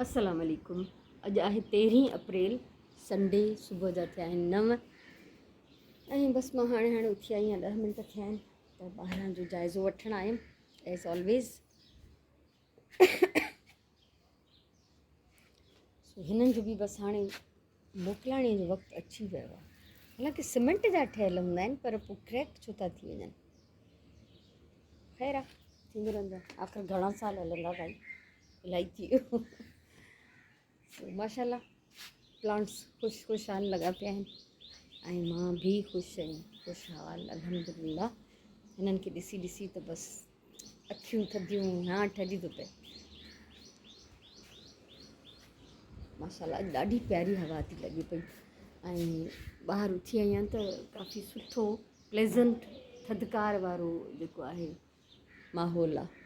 अस्सलाम वालेकुम। अॼु आहे 13 अप्रैल संडे, सुबुह जा थिया आहिनि 9 ऐं बसि मां हाणे उथी आई आहियां। 10 मिंट थिया आहिनि त ॿाहिरां जो जाइज़ो वठणु आयमि एज़ ऑलवेज़। सो हिननि जो बि बसि हाणे मोकिलाइण जो वक़्तु अची वियो आहे। हालांकि सीमेंट जा ठहियल हूंदा आहिनि पर पोइ क्रैक छो था थी वञनि। ख़ैर आहे, थींदो रहंदो आहे। आख़िर घणा साल हलंदा भाई, इलाही थी वियो। माशाल्लाह प्लांट्स ख़ुशहाल लॻा पिया आहिनि ऐं मां बि ख़ुशि आहियां, ख़ुशहाल अल्हम्दुलिल्लाह। हिननि खे ॾिसी ॾिसी त बसि अखियूं थधियूं हाँ ठरी थो पए। माशाल्लाह अॼु ॾाढी प्यारी हवा थी लॻे पई ऐं ॿाहिरि उथी आई आहियां त काफ़ी सुठो प्लेज़ेंट थधिकार वारो जेको आहे माहौल आहे।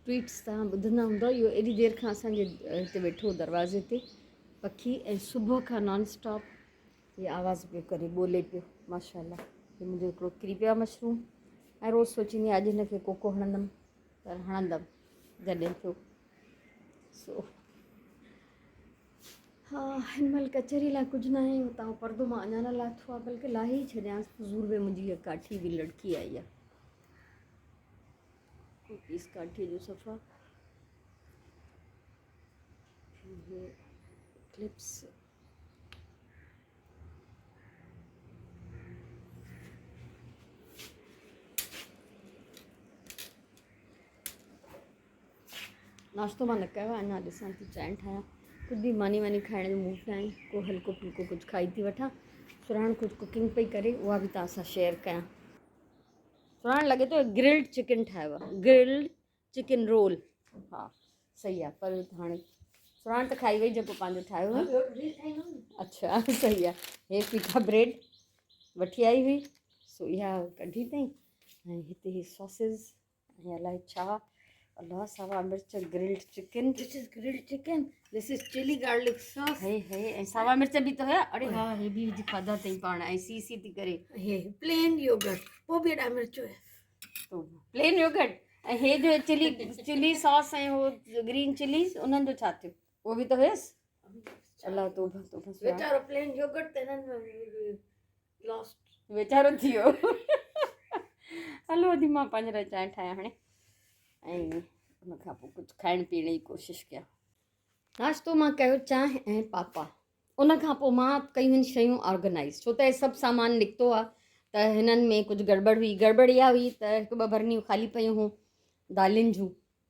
ट्वीट्स तव्हां ॿुधंदा हूंदव, इहो एॾी देरि खां असांजे हिते वेठो दरवाज़े ते पखी ऐं सुबुह खां नॉन स्टॉप हीअ आवाज़ पियो करे, ॿोले पियो। माशाल्लाह हीअ मुंहिंजो हिकिड़ो किरी पियो आहे मशरूम ऐं रोज़ु सोचींदी आहियां अॼु हिनखे कोको हणंदमि, पर हणंदमि जॾहिं थियो। सो हा, हिन महिल कचहरी लाइ कुझु न आहे, हुतां परदो मां अञा न लाथो आहे, बल्कि लाहे ई छॾियांसि। फ़ज़ूल में मुंहिंजी हीअ काठी बि लड़की आई आहे, पीस काठीअ जो सफ़ा क्लिप्स। नाश्तो मां न कयो आहे, अञा ॾिसां थी चांहि ठाहियां। कुझु बि मानी वानी खाइण जो मूड न आहे, को हल्को फुल्को कुझु खाई थी वठां। सुराण कुझु कुकिंग पई करे, उहा बि तव्हां सां शेयर कयां। सुराण लॻे थो ग्रिल्ड चिकन ठाहियो आहे, ग्रिल्ड चिकन रोल। हा सही आहे, पर हाणे सुराण त खाई वई जेको पंहिंजो ठाहियो हुई। अच्छा सही आहे। हे पीठा ब्रेड वठी आई हुई, सो इहा कढी अथई ऐं हिते ही सॉसेस ऐं अलाए छा। अलाह, सावा मिर्च grilled chicken. This is grilled chicken, this is chili garlic sauce. हे ऐं सावा मिर्च बि तो है। अरे हा, हे बि विझी खाधा अथई पाण ऐं सी थी करे। हे प्लेन योगर्ट, पोइ बि एॾा मिर्च हुया तो प्लेन योगर्ट। ऐं हे जो चिली सॉस ऐं हो ग्रीन चिलीज़, उन्हनि जो छा थियो? उहो बि त हुयसि। अलाह तोबा तोबा, वेचारो प्लेन योगर्ट त हिननि लॉस्ट वेचारो थी वियो। हलो अॼु मां पंहिंजे लाइ चांहि ठाहियां हाणे ऐं उन खां पोइ कुझु खाइण पीअण जी कोशिशि कयां। नाश्तो मां कयो चांहि ऐं पापा। उन खां पोइ मां कयूं आहिनि शयूं ऑर्गेनाइज़, छो त हे सभु सामान निकितो आहे त हिननि में कुझु गड़बड़ हुई। गड़बड़ इहा हुई त हिकु ॿ भरनियूं ख़ाली पियूं हुयूं दालियुनि जूं,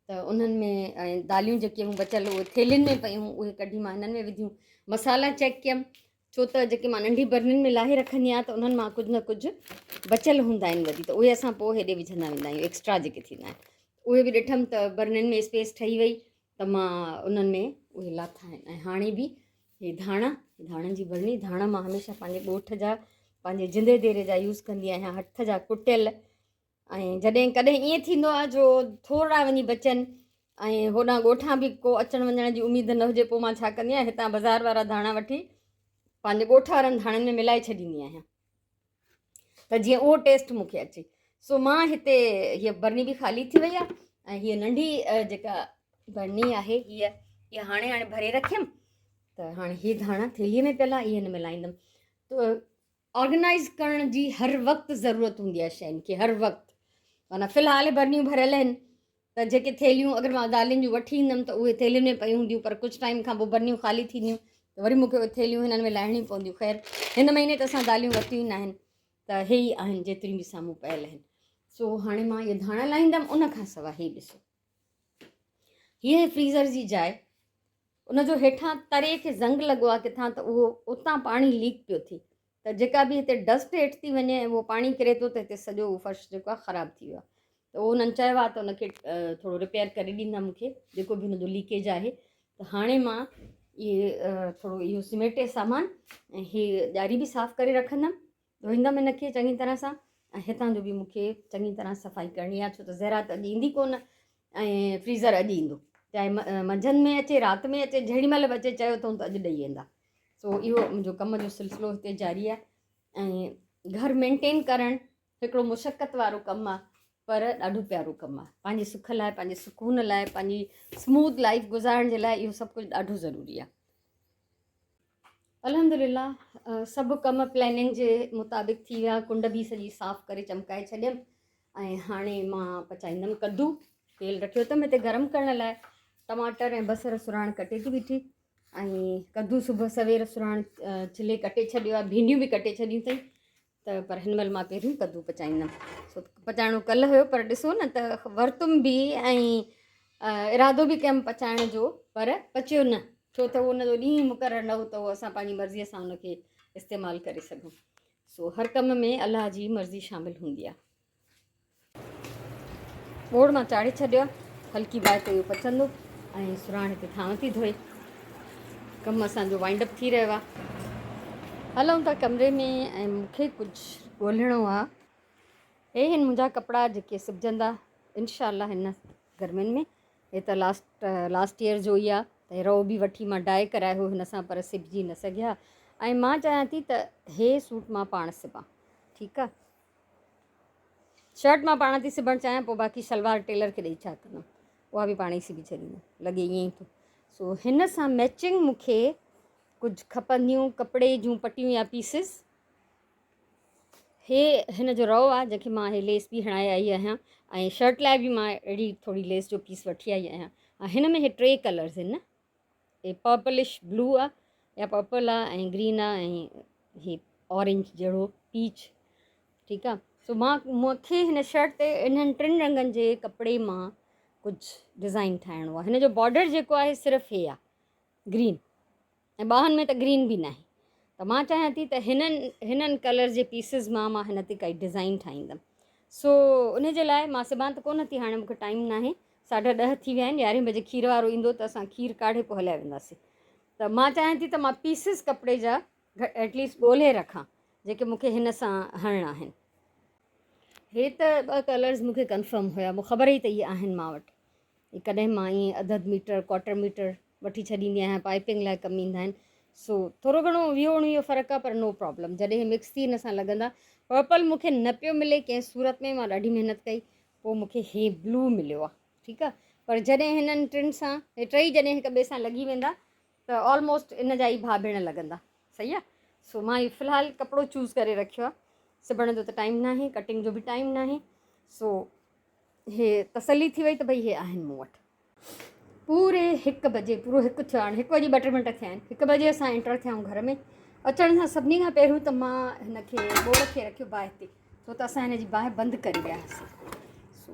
त उन्हनि में ऐं दालियूं जेके हुयूं बचियल उहे थेलियुनि में पियूं, उहे कढी मां हिननि में विधियूं। मसाला चेक कयमि, छो त जेके मां नंढी बरनियुनि में लाहे रखंदी आहियां त उन्हनि मां कुझु न कुझु बचियल हूंदा आहिनि वधी, त उहे असां पोइ हेॾे विझंदा वेंदा आहियूं, एक्स्ट्रा जेके थींदा आहिनि। उहे बि ॾिठमि त बरनियुनि में स्पेस ठही वई त मां उन्हनि में उहे लाथा आहिनि। ऐं हाणे बि हे धाणनि जी बरनी, धाणा मां हमेशह पंहिंजे ॻोठ जा, पंहिंजे जिंदे देरे जा यूज़ कंदी आहियां, हथ जा कुटियल। ऐं जॾहिं कॾहिं ईअं थींदो आहे जो थोरा वञी बचनि ऐं होॾां ॻोठां बि को अचण वञण जी उमेदु न हुजे, पोइ मां छा कंदी आहियां, हितां बाज़ारि वारा धाणा वठी पंहिंजे ॻोठ वारनि धाणनि में मिलाए छॾींदी आहियां त जीअं उहो टेस्ट मूंखे अचे। सो मां हिते हीअ बरनी बि ख़ाली थी वई आहे ऐं हीअ नंढी जेका बरनी आहे हीअ हाणे भरे रखियमि, त हाणे हीअ धाणा थेलीअ में पियल आहे, इहे न मिलाईंदमि। त ऑर्गेनाइज़ करण जी हर वक़्तु ज़रूरत हूंदी आहे शयुनि खे, हर वक़्तु। माना फ़िलहालु बरनियूं भरियल आहिनि त जेके थेलियूं अगरि मां दालियुनि जूं वठी ईंदमि त उहे थेलियुनि में पयूं हूंदियूं, पर कुझु टाइम खां पोइ बरनियूं ख़ाली थींदियूं त वरी मूंखे उहे थेलियूं हिननि में लाहिणियूं पवंदियूं। ख़ैर हिन महीने त असां दालियूं वरितियूं न आहिनि, त हे ई आहिनि जेतिरियूं बि साम्हूं पियल आहिनि। सो हाणे मां इहे धाणा लाहींदमि। उन खां सवाइ हे ॾिसो, हीअ फ्रीज़र जी जाइ, उनजो हेठां तरे खे ज़ंग लॻो आहे किथां, त उहो उतां पाणी लीक पियो थिए, त जेका बि हिते डस्ट हेठि थी वञे ऐं उहो पाणी किरे थो त हिते सॼो फर्श जेको आहे ख़राबु थी वियो आहे। त उहो उन्हनि चयो आहे त उनखे थोरो रिपेयर करे ॾींदा मूंखे, जेको बि हुनजो लीकेज आहे। त हाणे मां इहे थोरो इहो समेटे सामान ऐं हीअ ॾियारी बि साफ़ु करे रखंदमि, धोईंदमि हिनखे चङी तरह सां। ऐं हितां जो बि मूंखे चङी तरह सफ़ाई करणी आहे, छो त ज़रा त अॼु ईंदी कोन ऐं फ्रीज़र अॼु ईंदो, चाहे मंझंदि में अचे राति में अचे, जेॾी महिल बि अचे, चयो अथऊं त अॼु ॾेई वेंदा। सो इहो मुंहिंजो कम जो सिलसिलो हिते जारी आहे। ऐं घर मेंटेन करणु हिकिड़ो मुशक़त वारो कमु आहे पर ॾाढो प्यारो कमु आहे। पंहिंजे सुख लाइ, पंहिंजे सुकून लाइ, पंहिंजी स्मूथ लाइफ गुज़ारण जे लाइ इहो सभु कुझु ॾाढो ज़रूरी आहे। अल्हम्दुलिल्लाह सभु कम प्लैनिंग जे मुताबिक़ थी विया। कुंड बि सॼी साफ़ु करे चमकाए छॾियमि ऐं हाणे मां पचाईंदमि कद्दू। तेल रखियो अथमि हिते गरम करण लाइ। टमाटर ऐं बसर सुराण कटे थी बीठी ऐं कद्दू सुबुह सवेर सुराण छिले कटे छॾियो आहे। भिंडियूं बि कटे छॾियूं अथई त पर हिन महिल मां पहिरियों कद्दू पचाईंदमि। सो पचाइणो कल्ह हुयो पर ॾिसो न त वरितुमि बि ऐं इरादो बि कयमि पचाइण जो पर पचियो न, छो त उन जो ॾींहुं मुक़ररु न हो त उहो असां पंहिंजी मर्ज़ीअ सां उनखे इस्तेमालु करे सघूं। सो हर कम में अलाह जी मर्ज़ी शामिलु हूंदी आहे। ॿोड़ मां चाढ़े छॾियो आहे, हल्की बाहि ते इहो पचंदो ऐं सुराण हिते थांव थी धोए। कमु असांजो वाइंड अप थी रहियो आहे। हलूं था कमरे में ऐं मूंखे कुझु ॻोल्हिणो आहे। हे हिन मुंहिंजा कपिड़ा जेके सिबजंदा इंशाअल्लाह हिन गर्मियुनि में। हे त लास्ट ईयर जो ई आहे त रओ बि वठी मां डाई करायो हिन सां पर सिबजी न सघिया ऐं मां चाहियां थी त हे सूट मां पाण सिबां। ठीकु आहे, शर्ट मां पाण थी सिबणु चाहियां, पोइ बाक़ी सलवार टेलर खे ॾेई छा कंदमि, उहा बि पाण ई सिबी छॾींदमि, लॻे ईअं ई थो। सो हिन सां मैचिंग मूंखे कुझु खपंदियूं कपिड़े जूं पटियूं या पीसिस। हे हिन जो रओ आहे जंहिंखे मां हे लेस बि हणाए आई आहियां ऐं शर्ट लाइ बि मां अहिड़ी थोरी लेस जो पीस वठी आई आहियां। हिन में हे 3 कलर्स आहिनि न, हे पर्पलिश ब्लू आहे या पर्पल आहे ऐं ग्रीन आहे ऐं हे ऑरेंज जहिड़ो पीच। ठीकु आहे, सो मूंखे हिन शर्ट ते इन्हनि 3 रंगनि जे कपिड़े मां कुझु डिज़ाइन ठाहिणो आहे। हिन जो बॉर्डर जेको आहे सिर्फ़ु हे आहे ग्रीन ऐं ॿाहनि में त ग्रीन बि न आहे। त मां चाहियां थी त हिननि कलर जे पीसिस मां हिन ते काई डिज़ाइन ठाहींदमि। सो उन जे लाइ मां सिबां त कोन थी, हाणे मूंखे टाइम न आहे। 10:30 थी विया आहिनि, 11 बजे खीर वारो ईंदो त असां खीर काढ़े पोइ हलिया वेंदासीं। त मां चाहियां थी त मां पीसिस कपिड़े जा एटलीस्ट ॻोल्हे रखां जेके मूंखे हिन सां हणणा आहिनि। हे त 2 कलर्स मूंखे कंफर्म हुया, मूंखे ख़बर ई त इहे आहिनि मां वटि। कॾहिं मां ईअं अधु मीटर 1/4 मीटर वठी छॾींदी आहियां, पाइपिंग लाइ कमु ईंदा आहिनि। सो थोरो घणो विहो उणिवीहो फ़र्क़ु आहे पर नो प्रॉब्लम। जॾहिं मिक्स थी हिन सां लॻंदा। पर्पल मूंखे न पियो मिले कंहिं सूरत में, मां ॾाढी महिनत कई, पोइ मूंखे हे ब्लू मिलियो आहे। ठीकु आहे, पर जॾहिं हिननि 3 सां हे 3 जॾहिं हिक ॿिए सां लॻी वेंदा त ऑलमोस्ट इन जा ई भाउ भेण लॻंदा। सही आहे, सो मां इहो फ़िलहालु कपिड़ो चूज़ करे रखियो आहे। सिबण जो त टाइम न आहे, कटिंग जो बि टाइम न आहे। सो हे तसली थी वई त भई हे आहिनि मूं वटि। पूरे 1 बजे, पूरो 1 थियो हाणे, 1 बजे 2 मिंट थिया आहिनि। 1 बजे असां एंटर थियाऊं घर में। अचण सां सभिनी खां पहिरियों त मां हिनखे ॿोड़ खे रखियो बाहि ते, छो त असां हिन जी बाहि बंदि करे वियासीं। सो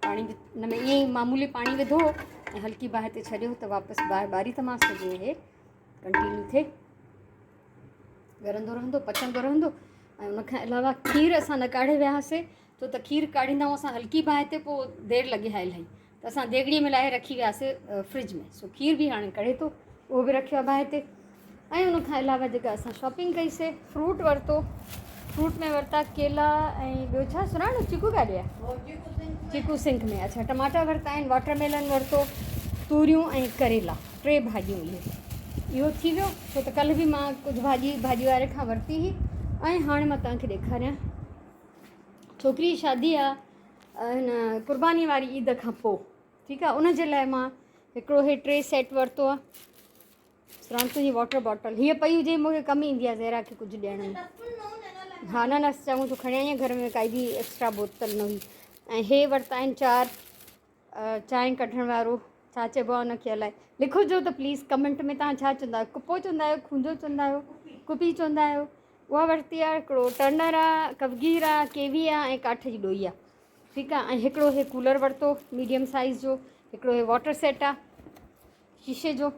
पाणी हिन में ईअं ई मामूली पाणी विधो ऐं हल्की बाहि ते छॾियो त वापसि बाहि ॿारी त मां सॼो हे कंटिन्यू थिए, ॻरंदो रहंदो, पचंदो रहंदो। ऐं उनखां अलावा खीर असां न काढ़े वियासीं छो त खीर काढ़ींदा असां हल्की बाहि ते, पोइ देरि लॻे हा इलाही, त असां देॻड़ीअ में लाहे रखी वियासीं फ्रिज में। सो खीर बि हाणे कढ़े थो, उहो बि रखियो आहे बाहि ते। ऐं उनखां अलावा जेका असां शॉपिंग कईसीं, फ्रूट वरितो। फ्रूट में वरिता केला ऐं ॿियो छा सुञाणो, चीकू काॾे आहे? चीकू सिंक में। अच्छा, टमाटा वरिता आहिनि, वाटरमेलन वरितो, तूरियूं ऐं करेला, 3 भाॼियूं इहो थी वियो। छो त कल्ह बि मां कुझु भाॼी वारे खां वरिती हुई। ऐं हाणे मां तव्हांखे ॾेखारियां, छोकिरी जी शादी आहे हिन क़ुर्बानी वारी ईद खां पोइ। ठीकु आहे, उनजे लाइ मां हिकिड़ो हे 3 सेट वरितो आहे। श्रांतु जी वॉटर बॉटल हीअ पई हुजे मूंखे कमु ईंदी आहे ज़हरा खे कुझु ॾियण में। हा न चङो तो खणी आई आहियां, घर में काई बि एक्स्ट्रा बोतल न हुई। ऐं हे वरिता आहिनि 4 चांहि कढण वारो, छा चइबो आहे हुनखे अलाए, लिखोजो त प्लीज़ कमेंट में तव्हां छा चवंदा आहियो, कुपो चवंदा आहियो, खूंजो चवंदा आहियो, कुपी चवंदा आहियो। उहा वरिती आहे। हिकिड़ो टर्नर आहे, कवगीर आहे, केवी आहे ऐं काठ जी ॾोई आहे। ठीकु आहे, ऐं हिकिड़ो हे कूलर वरितो मीडियम साइज़ जो। हिकिड़ो हे वाटर सेट आहे शीशे जो,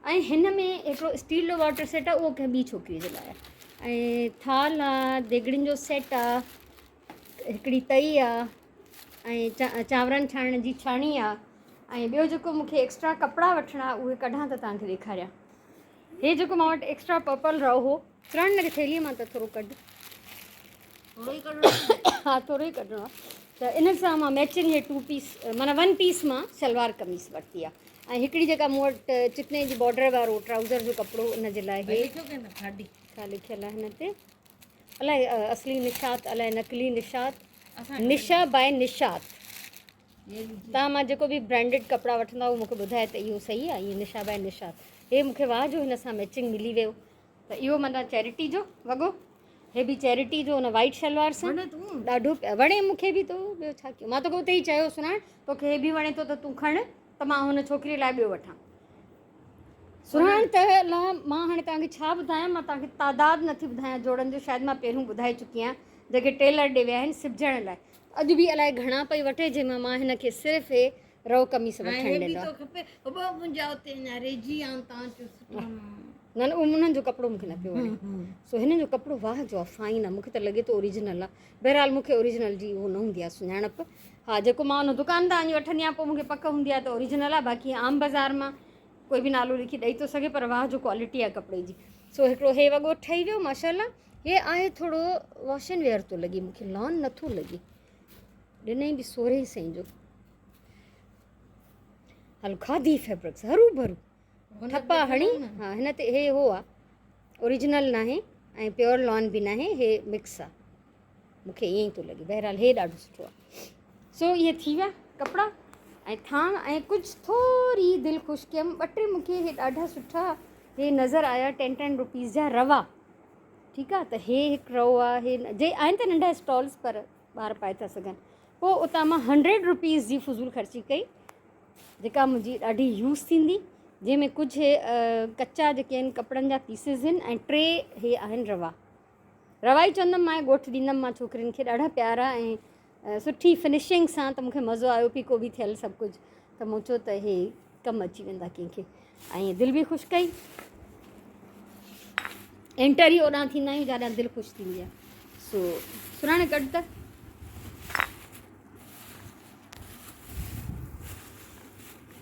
ऐं हिन में हिकिड़ो स्टील जो वाटर सेट आहे, उहो कंहिं ॿी छोकिरीअ जे लाइ आहे। ऐं थाल आहे, देॻड़ियुनि जो सेट आहे, हिकिड़ी तई आहे ऐं चांवरनि छाणण जी छाणी आहे। ऐं ॿियो जेको मूंखे एक्स्ट्रा कपिड़ा वठिणा उहे कढां त तव्हांखे ॾेखारियां। हे जेको मां वटि एक्स्ट्रा पर्पल रओ हो, चढ़ण लॻे थैलीअ मां त थोरो कढ, हा थोरो ई कढिणो आहे। त इन सां मां मैचिंग हे 2 पीस माना 1 पीस मां सलवार कमीज़ वरिती आहे। ऐं हिकिड़ी जेका मूं वटि चिकने जी बॉर्डर वारो ट्राउज़र जो कपिड़ो, उन जे लाइ हे छा लिखियलु आहे हिन ते, अलाए असली निशात अलाए नकली निशात, निशा बाय निशात। तव्हां मां जेको बि ब्रांडेड कपिड़ा वठंदा उहो मूंखे ॿुधाए त इहो सही आहे, इहो निशा बाय निशात। हे मूंखे वाह जो हिन सां मैचिंग मिली वियो, त इहो माना चैरिटी जो वॻो, हे बि चैरिटी जो हुन वाइट शलवार सां ॾाढो वणे मूंखे बि। तो ॿियो छा कयूं, मां तोखे उते ई चयो सुञाण तोखे हे बि वणे थो त तूं खण, त मां हुन छोकिरीअ लाइ ॿियो वठां। सुञाण त लाइ मां हाणे तव्हांखे छा ॿुधायां, मां तव्हांखे तादाद नथी ॿुधायां जोड़नि जो, शायदि मां पहिरियों ॿुधाए चुकी आहियां, जेके टेलर ॾे विया आहिनि सिबजण लाइ। अॼु बि अलाए घणा पई वठे, जंहिंमां मां हिन खे सिर्फ़ु हे रओ कमीस वठणु ॾिनो। न न उन्हनि जो कपिड़ो मूंखे न पियो वणे, सो हिन जो कपिड़ो वाह जो आहे, फाइन आहे, मूंखे त लॻे थो ओरिजिनल आहे। बहरहाल मूंखे ओरिजिनल जी उहो न हूंदी आहे सुञाणप। हा, जेको मां हुन दुकानदार जी वठंदी आहियां पोइ मूंखे पक हूंदी आहे त ओरिजिनल आहे, बाक़ी आम बाज़ार मां कोई बि नालो लिखी ॾेई थो सघे, पर वाह जो क्वालिटी आहे कपिड़े जी। सो हिकिड़ो हे वॻो ठही वियो माशाल्लाह। हे आहे थोरो वॉश एंड वेयर थो लॻे मूंखे, लॉन नथो लॻे, ॾिनई बि 16 सौ जो। हलो खादी फैब्रिक्स हरू भरू ठपा हणी, हा हिन ते हे हो आहे, ओरिजिनल न आहे ऐं प्योर लॉन बि न आहे, हे मिक्स आहे, मूंखे ईअं ई थो लॻे। बहरहाल हे ॾाढो सुठो आहे। सो इहे थी विया कपिड़ा ऐं थान, ऐं कुझु थोरी दिलि ख़ुशि कयमि, 2-3 मूंखे हे ॾाढा सुठा हे नज़र आया 10 रुपीज़ जा रवा। ठीकु आहे, त हे हिकु रओ आहे, हे जे आहिनि त नंढा स्टॉल्स पर ॿार पाए था सघनि। पोइ उतां मां 100 रुपीज़ जी फुज़ूल ख़र्ची कई, जेका मुंहिंजी ॾाढी यूज़ थींदी, जंहिंमें कुझु हे कचा जेके आहिनि कपिड़नि जा पीसिस आहिनि ऐं 3 हे आहिनि रवा। रवा ई चवंदमि, मां ॻोठु ॾींदमि मां छोकिरियुनि खे, ॾाढा प्यारा ऐं सुठी फिनिशिंग सां, त मूंखे मज़ो आयो पीको बि थियल सभु कुझु, त मूं चयो त हे कमु अची वेंदा कंहिंखे, ऐं दिलि बि ख़ुशि कई। एंटर ई ओॾां थींदा आहियूं जाॾां दिलि ख़ुशि थींदी आहे। सो सुराणे कढ त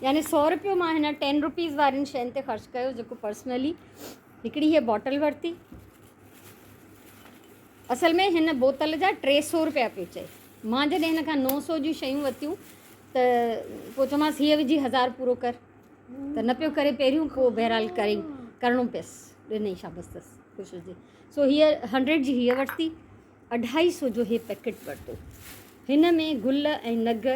यानी 100 रुपियो मां हिन 10 रुपीज़ वारनि शयुनि ते ख़र्चु कयो, जेको पर्सनली हिकिड़ी हीअ बॉटल वरिती। असल में हिन बोतल जा 300 रुपया पियो चए, मां जॾहिं हिन खां 900 जी शयूं वरितियूं त पोइ चयोमांसि हीअ विझी 1000 पूरो कर, त न पियो करे पहिरियों, पोइ बहरहाल करे करिणो पियसि, ॾिनई शाबस अथसि, ख़ुशि हुजे। सो हीअ 100 जी हीअ वरिती, 250 जो हे पैकेट वरितो। हिन में गुल ऐं नग,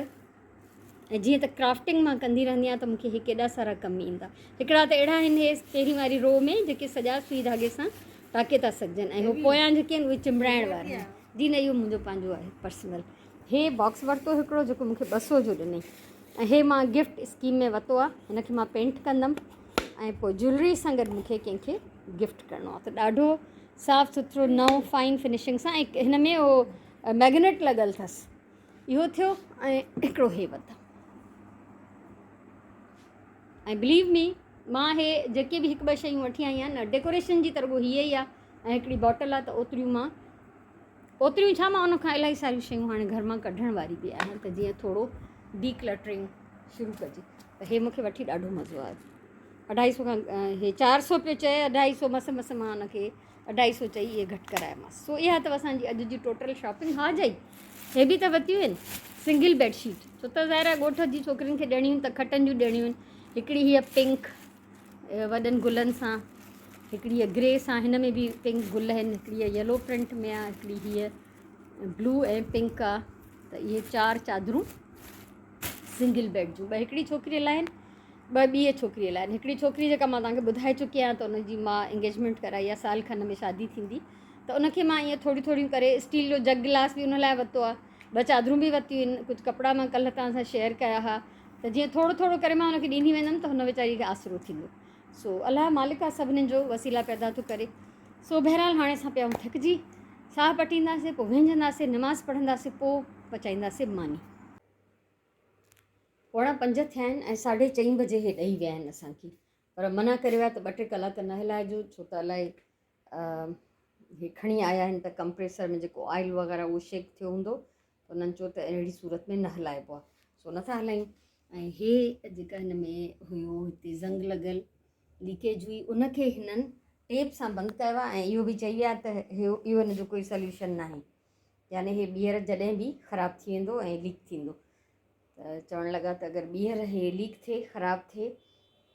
ऐं जीअं त क्राफ्टिंग मां कंदी रहंदी आहियां त मूंखे हे केॾा सारा कमु ईंदा। हिकिड़ा त अहिड़ा आहिनि हे पहिरीं वारी रो में जेके सॼा सुई धागे सां टाके था सघजनि, ऐं हो पोयां जेके आहिनि उहे चिंबड़ाइण वारा आहिनि। जी न, इहो मुंहिंजो पंहिंजो आहे पर्सनल। हे बॉक्स वरितो हिकिड़ो जेको मूंखे 200 जो ॾिनई, ऐं हे मां गिफ्ट स्कीम में वरितो आहे। हिनखे मां पेंट कंदमि ऐं पोइ ज्वैलरी सां गॾु मूंखे कंहिंखे गिफ्ट करिणो आहे, त ॾाढो साफ़ु सुथिरो नओं फाइन फिनिशिंग सां, ऐं हिन में उहो मैग्नेट लॻल अथसि। इहो थियो, ऐं हिकिड़ो हे वरिता। ऐं बिलीव मी, मां हे जेके बि 1-2 शयूं वठी आई आहियां न, डेकोरेशन जी तरह हीअ ई आहे, ऐं हिकिड़ी बॉटल आहे, त ओतिरियूं छा, मां उनखां इलाही सारियूं शयूं हाणे घर मां कढण वारी बि आहियां, त जीअं थोरो डीक्लटरिंग शुरू कजे। त हे मूंखे वठी ॾाढो मज़ो आयो। 250 खां हे 400 पियो चए, 250 मस मां हुनखे 250 चई, इहे घटि करायोमांसि। सो इहा अथव असांजी अॼु जी टोटल शॉपिंग। हा जाई, हे बि त वरितियूं आहिनि सिंगल बेडशीट, छो त ज़ाहिर आहे ॻोठ जी छोकिरियुनि खे ॾियणियूं त खटनि जूं ॾियणियूं आहिनि। हिकिड़ी हीअ पिंक वॾनि गुलनि सां, हिकिड़ी हीअ ग्रे सां, हिन में बि पिंक गुल आहिनि, हिकिड़ी हीअ येलो प्रिंट में आहे, हिकिड़ी हीअ ब्लू ऐं पिंक आहे। त इहे 4 चादरूं सिंगल बेड जूं, 2 हिकिड़ी छोकिरीअ लाइ आहिनि, 2 ॿी छोकिरीअ लाइ आहिनि। हिकिड़ी छोकिरी जेका मां तव्हांखे ॿुधाए चुकी आहियां, त उनजी मां इंगेजमेंट कराई आहे, साल खन में शादी थींदी, त उनखे मां ईअं थोरियूं करे स्टील जो जग गिलास बि उन लाइ वरितो आहे, 2 चादरूं बि वरितियूं आहिनि, कुझु कपिड़ा मां कल्ह तव्हां सां शेयर कया हुआ, त जीअं थोरो करे मां हुनखे ॾींदी वेंदमि त हुन वीचारी खे आसिरो थींदो। सो अलाह मालिक आहे सभिनीनि जो वसीला पैदा थो करे। सो बहरहाल हाणे असां पिया थकिजी साह पटींदासीं, पोइ विहंजंदासीं, नमाज़ पढ़ंदासीं, पोइ पचाईंदासीं मानी। 4:45 थिया आहिनि ऐं 4:30 बजे हे ॾेई विया आहिनि असांखे, पर मना करे विया त 2-3 कलाक न हलाइजो, छो त अलाए हे खणी आया आहिनि त कंप्रेसर में जेको ऑइल वग़ैरह उहो शेक थियो हूंदो, त उन्हनि चयो त अहिड़ी सूरत में न हलाइबो आहे, सो नथा हलायूं। ऐं हे जेका हिन में हुयो हिते ज़ंग लॻल लीकेज हुई, उनखे हिननि टेप सां बंदि कयो आहे, ऐं इहो बि चई विया त इहो हिन जो कोई सल्यूशन न आहे, यानी हे ॿीहर जॾहिं बि ख़राबु थी वेंदो ऐं लीक थींदो। त चवणु लॻा त अगरि ॿीहर हे लीक थिए, ख़राबु थिए,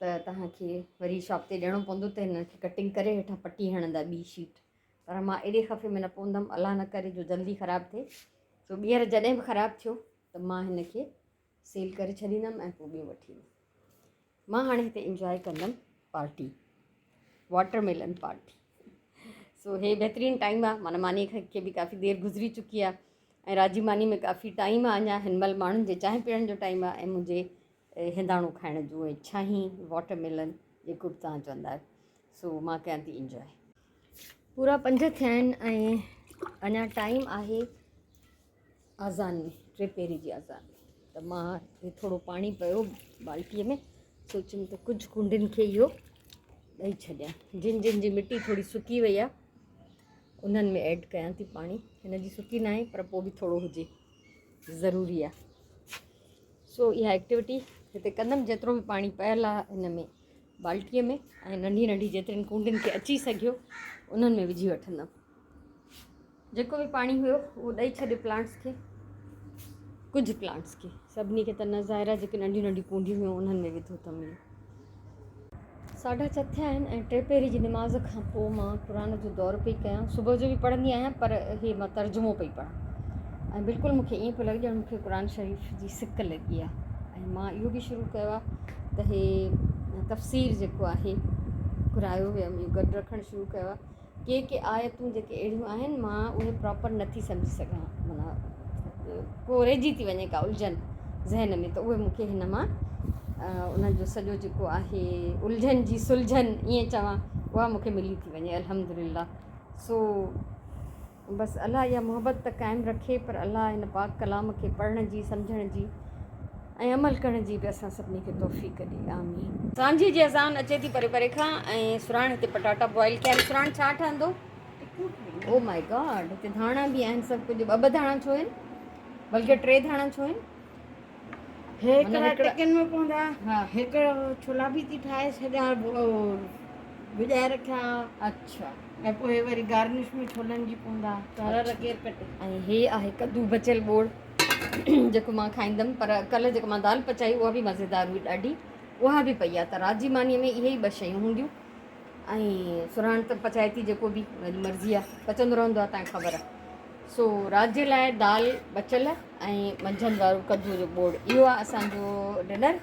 त तव्हांखे वरी शॉप ते ॾियणो पवंदो, त हिनखे कटिंग करे हेठां पटी हणंदा ॿी शीट, पर मां एॾे खफ़े में न पवंदमि, अलाह न करे जो जल्दी ख़राबु थिए। सो ॿीहर जॾहिं बि ख़राबु थियो त मां हिन खे सेल करे छॾींदमि ऐं पोइ ॿियो वठी ईंदमि। मां हाणे हिते इंजॉय कंदमि पार्टी, वाटरमेलन पार्टी। सो हे बहितरीनु टाइम आहे, माना मानी खे बि काफ़ी देरि गुज़री चुकी आहे ऐं राजी मानी में काफ़ी टाइम आहे अञा। हिन महिल माण्हुनि जे चांहि पीअण जो टाइम आहे ऐं मुंहिंजे हिंदाणो खाइण जो ऐं छाहीं वाटरमेलन जेको बि तव्हां चवंदा आहियो। सो मां कयां थी इंजॉय। पूरा 5 थिया आहिनि ऐं अञा टाइम आहे आज़ान में, 3 पहिरीं जी आज़ान में। त मां थोरो पाणी पियो बाल्टीअ में, सोचियमि त कुझु कुंडियुनि खे इहो ॾेई छॾियां। जिन जिन जी मिटी थोरी सुकी वई आहे उन्हनि में ऐड कयां थी पाणी। हिन जी सुकी न आहे पर पोइ बि थोरो हुजे, ज़रूरी आहे। सो इहा एक्टिविटी हिते कंदमि। जेतिरो बि पाणी पियल आहे हिन में बाल्टीअ में ऐं नंढी नंढी जेतिरनि कुंडियुनि खे अची सघियो उन्हनि में विझी वठंदमि। जेको बि पाणी हुयो उहो ॾेई छॾियो प्लांट्स खे, कुझु प्लांट्स खे, सभिनी खे त न ज़ाहिर जेके नंढियूं नंढियूं कूंडियूं हुयूं उन्हनि में विधो अथमि। 6:30 थिया आहिनि ऐं 3 पहिरीं जी निमाज़ खां पोइ मां क़ुरान जो दौरु पई कयां। सुबुह जो बि पढ़ंदी आहियां पर इहे मां तर्जुमो पई पढ़ां ऐं बिल्कुलु मूंखे ईअं पियो लॻे ॼणु मूंखे क़ुरान शरीफ़ जी सिक लॻी आहे। ऐं मां इहो बि शुरू कयो आहे त हे तफ़सीर जेको आहे घुरायो वियमि, इहो गॾु रखणु शुरू कयो आहे। के आयतूं जेके अहिड़ियूं आहिनि मां उहे प्रॉपर नथी सम्झी सघां, माना को रहिजी थी वञे का उलझन ज़हन में, त उहे मूंखे हिन मां उन्हनि जो सॼो जेको आहे उलझन जी सुलझन ईअं चवां, उहा मूंखे मिली थी वञे अल्हम्दुलिल्लाह। सो बसि अलाह इहा मोहबत त क़ाइमु रखे, पर अलाह हिन पाक कलाम खे पढ़ण जी, सम्झण जी ऐं अमल करण जी बि असां सभिनी खे तौफ़ीक़ ॾे, आमीन। सांझी जी अज़ान अचे थी परे परे खां ऐं सुराण हिते पटाटा बॉइल कया। सुराण छा ठहंदो? ओ माय गॉड, हिते धाणा बि आहिनि सभु कुझु। ॿ धाणा छो आहिनि, बल्कि 3 धाणा छो आहिनि? हिकिड़ा टिकिन में पवंदा। हा, हिकिड़ो छोला बि थी ठाहे छॾियां, विझाए रखिया। अच्छा। ऐं पोइ वरी गार्निश में छोलनि जी पवंदा, तर केरु कटे। ऐं हे आहे कद्दू बचियल बोड़ जेको मां खाईंदमि, पर कल्ह जेको मां दाल पचाई उहा बि मज़ेदार हुई ॾाढी, उहा बि पई आहे। त रात जी मानीअ में इहे ई 2 शयूं हूंदियूं ऐं सुराण त पचाए थी, जेको बि वरी मर्ज़ी आहे, पचंदो रहंदो आहे, तव्हांखे ख़बर आहे। सो राति जे लाइ दाल बचियल ऐं मंझंदि वारो कद्दू जो बोड़, इहो आहे असांजो डिनर।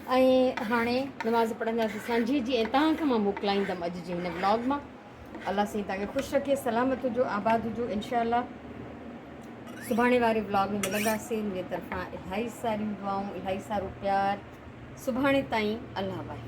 ऐं हाणे नमाज़ पढ़ंदासीं सांझी जी ऐं तव्हांखे मां मोकिलाईंदमि अॼु जे हिन ब्लॉग मां। अलाह साईं तव्हांखे ख़ुशि रखे, सलामत हुजो, आबाद हुजो। इंशाअल्लाह सुभाणे वारे ब्लॉग में मिलंदासीं। मुंहिंजे तरफ़ां इलाही सारियूं दुआऊं, इलाही सारो प्यार। सुभाणे ताईं अल्लाह भाई।